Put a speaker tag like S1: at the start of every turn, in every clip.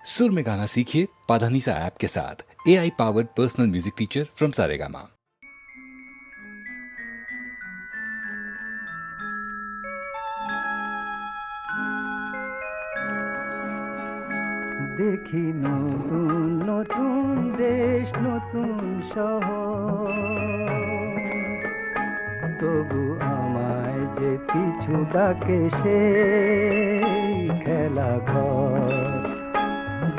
S1: सुर में गाना सीखिए पाधानीसा ऐप के साथ। AI powered personal music teacher from Saregama.
S2: দেখি নতুন নতুন দেশ নতুন শহর, তবু আমায় যে পিছু ডাকে সেই খেলা ঘর।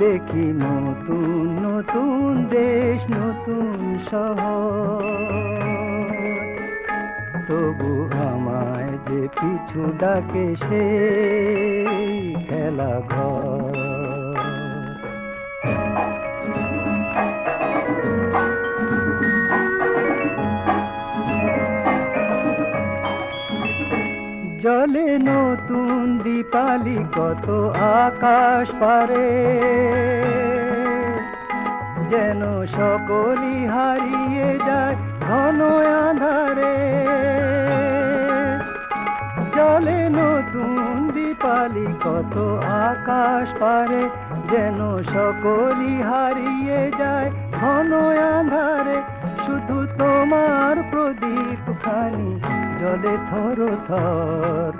S2: দেখি নতুন নতুন দেশ নতুন শহর, তবু আমায় যে পিছু ডাকে সেই খেলা ঘর। জলে নতুন দীপালি কত আকাশ পারে, যেন সকলই হারিয়ে যায় ঘন আঁধারে। জলে নতুন দীপালি কত আকাশ পারে, যেন সকলই হারিয়ে যায় ঘন আঁধারে। শুধু তোমার প্রদীপ খানি জলে থর থর,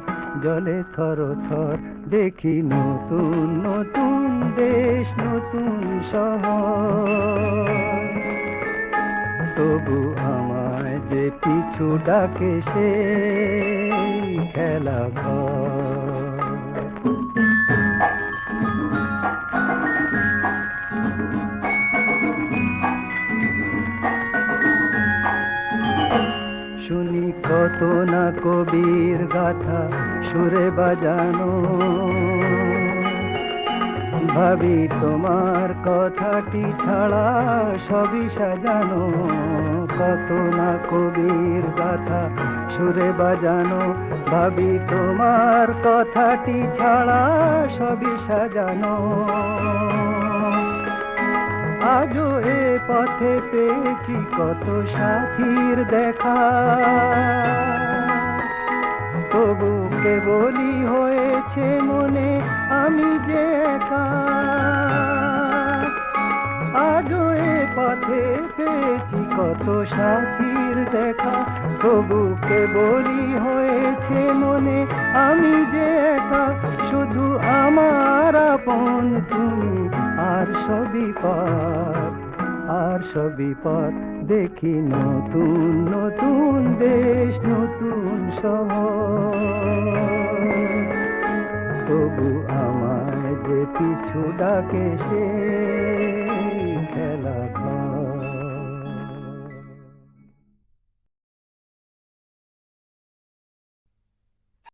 S2: জলে থর থর। দেখি নতুন নতুন দেশ নতুন শহর, তবু আমায় যে পিছু ডাকে সেই খেলা ঘর। শুনি কত না কবির গাথা সুরে বাজানো, ভাবি তোমার কথাটি ছাড়া সবই সাজানো। কত না কবির গাথা সুরে বাজানো, ভাবি তোমার কথাটি ছাড়া সবই সাজানো। আজও এ পথে পেয়েছি কত সাথীর দেখা, তবু কেবলই হয়েছে মনে আমি যে একা। আজও এ পথে পেয়েছি কত সাথীর দেখা, তবু কেবলই হয়েছে মনে আমি যে একা। শুধু আমার আপন তুমি, আর সবই পর, আর সবই পর। দেখি নতুন নতুন দেশ নতুন শহর, তবু আমায় যে পিছু ডাকে সে